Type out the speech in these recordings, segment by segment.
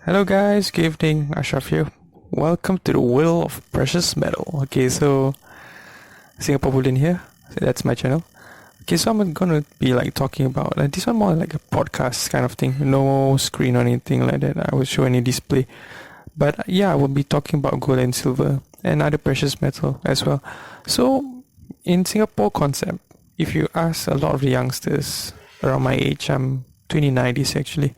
Hello guys, good evening, Ashraf here. Welcome to the World of Precious Metal. Okay, so Singapore Bullion here. So that's my channel. Okay, so I'm gonna be talking about this one more like a podcast kind of thing. No screen or anything like that. I will show any display. But yeah, I will be talking about gold and silver and other precious metal as well. So in Singapore concept, if you ask a lot of the youngsters around my age, I'm 29 this actually.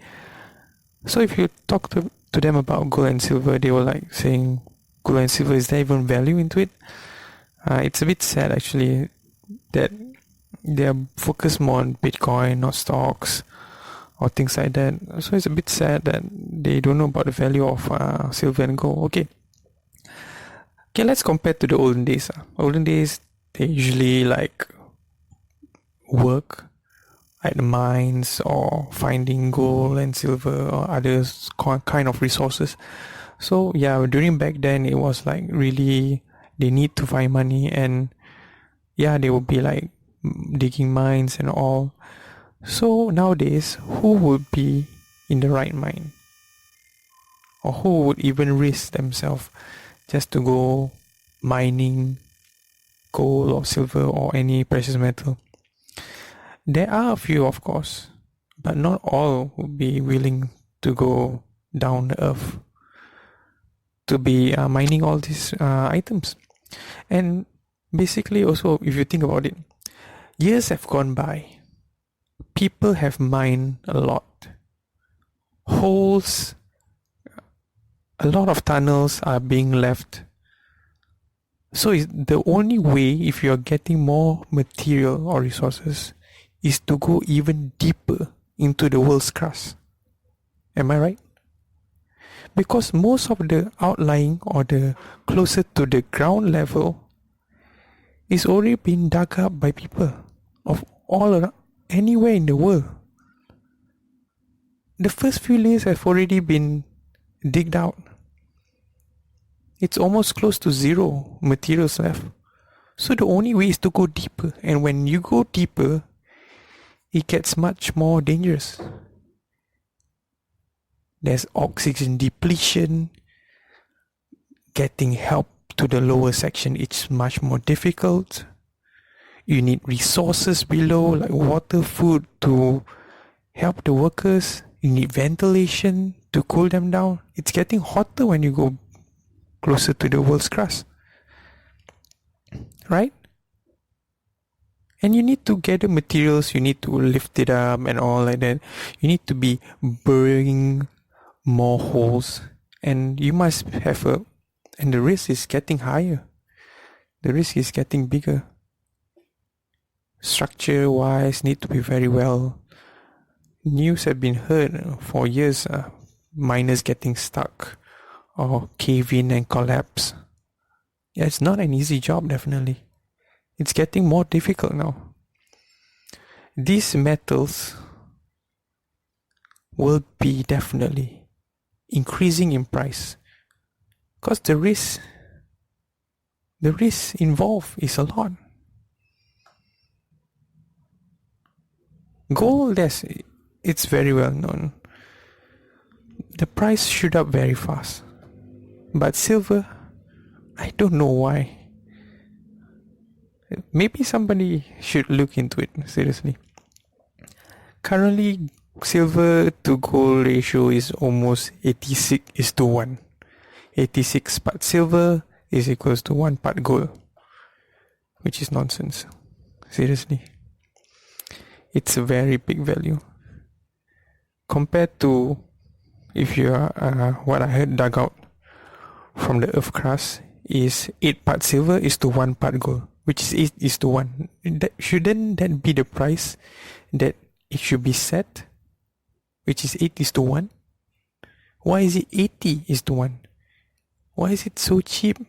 So if you talk to them about gold and silver, they were like saying, gold and silver, is there even value into it? It's a bit sad actually that they are focused more on Bitcoin or stocks or things like that. So it's a bit sad that they don't know about the value of silver and gold. Okay, let's compare to the olden days. Olden days, they usually work at the mines or finding gold and silver or other kind of resources. So yeah, during back then it was like really they need to find money, and yeah, they would be like digging mines and all. So nowadays, who would be in the right mind, or who would even risk themselves just to go mining gold or silver or any precious metal? There are a few, of course, but not all would be willing to go down the earth to be mining all these items. And basically, also, if you think about it, years have gone by. People have mined a lot. Holes, a lot of tunnels are being left. So the only way, if you're getting more material or resources, is to go even deeper into the world's crust. Am I right? Because most of the outlying or the closer to the ground level is already been dug up by people of all around, anywhere in the world. The first few layers have already been digged out. It's almost close to zero materials left. So the only way is to go deeper. And when you go deeper, it gets much more dangerous. There's oxygen depletion. Getting help to the lower section is much more difficult. You need resources below, like water, food, to help the workers. You need ventilation to cool them down. It's getting hotter when you go closer to the world's crust, right? And you need to gather materials, you need to lift it up and all like that. You need to be burying more holes, and you must have and the risk is getting higher. The risk is getting bigger. Structure wise, need to be very well. News have been heard for years, miners getting stuck or cave in and collapse. Yeah, it's not an easy job, definitely. It's getting more difficult now. These metals will be definitely increasing in price because the risk involved is a lot. Gold, yes, it's very well known. The price shoot up very fast. But silver, I don't know why. Maybe somebody should look into it, seriously. Currently, silver to gold ratio is almost 86 is to 1. 86 part silver is equals to 1 part gold. Which is nonsense. Seriously. It's a very big value. Compared to if you are, what I heard dug out from the earth crust is 8 part silver is to 1 part gold, which is 8 is to 1. Shouldn't that be the price that it should be set, which is 8 is to 1? Why is it 80 is to 1? Why is it so cheap?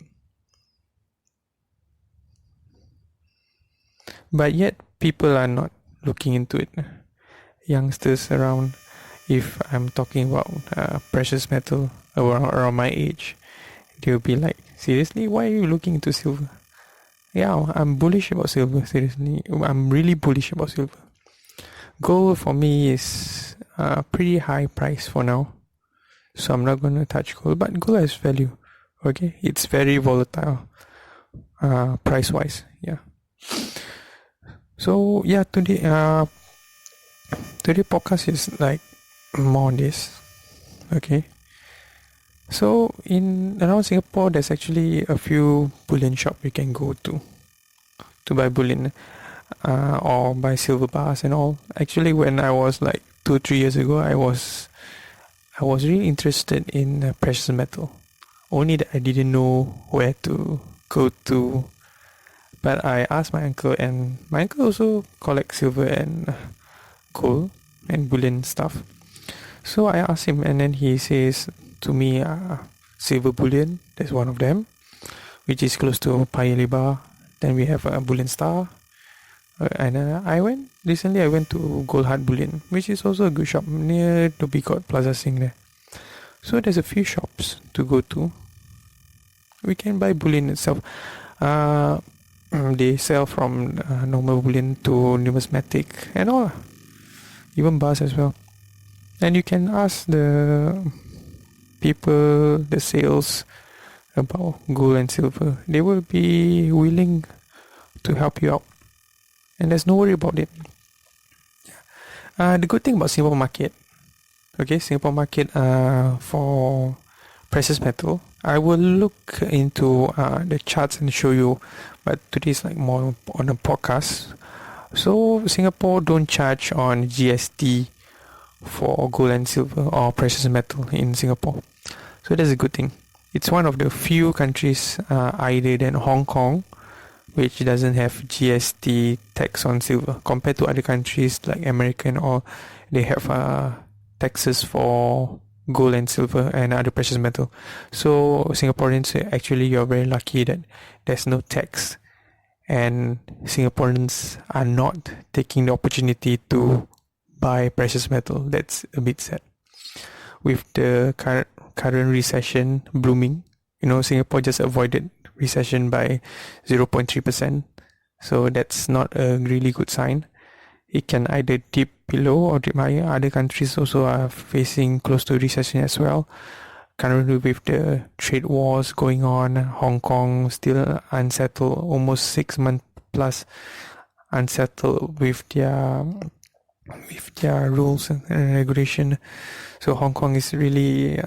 But yet people are not looking into it. Youngsters around, if I'm talking about precious metal around my age, they'll be like, seriously, why are you looking into silver? Yeah, I'm bullish about silver, seriously. I'm really bullish about silver. Gold for me is a pretty high price for now. so I'm not going to touch gold. But gold has value. Okay, it's very volatile, price wise. Yeah. So yeah, today podcast is like more on this. Okay. So in around Singapore, there's actually a few bullion shop you can go to buy bullion, or buy silver bars and all. Actually, when I was like 2-3 years ago, I was really interested in precious metal. Only that I didn't know where to go to. But I asked my uncle, and my uncle also collects silver and gold and bullion stuff. So I asked him, and then he says to me, silver bullion, that's one of them, which is close to Paya Lebar. Then we have a Bullion Star. And I went to Gold Heart Bullion, which is also a good shop near Dhoby Ghaut Plaza Sing there. So there's a few shops to go to. We can buy bullion itself. They sell from normal bullion to numismatic and all, even bars as well. And you can ask the people, the sales, about gold and silver. They will be willing to help you out, and there's no worry about it. The good thing about Singapore market, Singapore market for precious metal, I will look into the charts and show you, but today is like more on a podcast. So Singapore don't charge on GST for gold and silver or precious metal in Singapore, so that's a good thing. It's one of the few countries other than Hong Kong which doesn't have GST tax on silver, compared to other countries like America and all. They have taxes for gold and silver and other precious metal. So Singaporeans, actually, you're very lucky that there's no tax, and Singaporeans are not taking the opportunity to buy precious metal. That's a bit sad. With the current recession blooming, Singapore just avoided recession by 0.3%. So that's not a really good sign. It can either dip below or dip higher. Other countries also are facing close to recession as well. Currently, with the trade wars going on, Hong Kong still unsettled, almost 6 months plus unsettled with their rules and regulation. So Hong Kong is really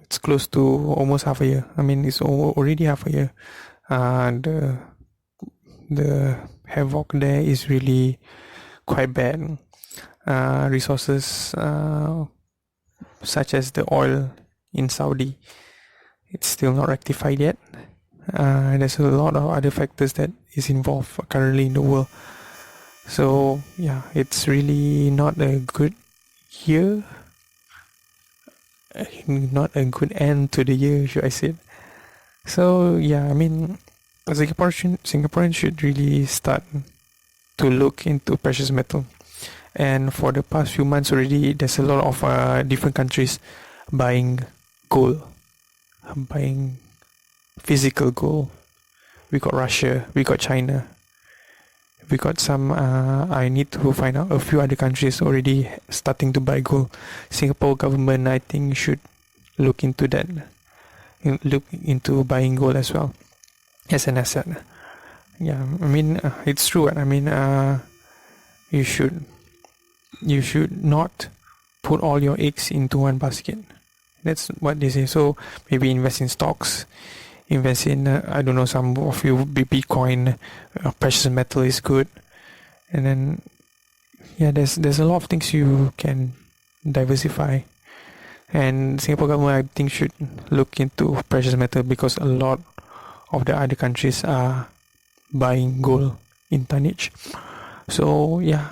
it's close to almost half a year. I mean, it's already half a year. The havoc there is really quite bad. Resources such as the oil in Saudi, it's still not rectified yet. There's a lot of other factors that is involved currently in the world. So yeah, it's really not a good year, not a good end to the year, should I say. So yeah, I mean, Singaporeans should really start to look into precious metal. And for the past few months already, there's a lot of different countries buying gold, buying physical gold. We got Russia, we got China, we got some, I need to find out, a few other countries already starting to buy gold. Singapore government, I think, should look into that, look into buying gold as well as an asset. Yeah, I mean, it's true. I mean, you should not put all your eggs into one basket. That's what they say. So maybe invest in stocks, invest in I don't know, some of you Bitcoin, precious metal is good, and then yeah, there's a lot of things you can diversify. And Singapore government, I think, should look into precious metal, because a lot of the other countries are buying gold in tonnage. So yeah,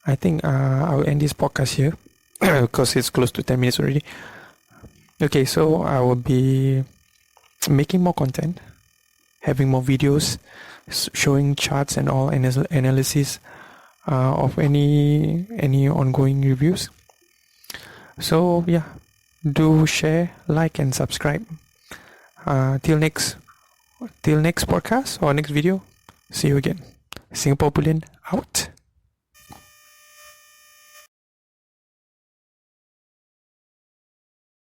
I think I'll end this podcast here because it's close to 10 minutes already. Okay, so I will be making more content, having more videos, showing charts and all, analysis of any ongoing reviews. So yeah, do share, like, and subscribe. Till next podcast or next video. See you again. Singapore Bullion out.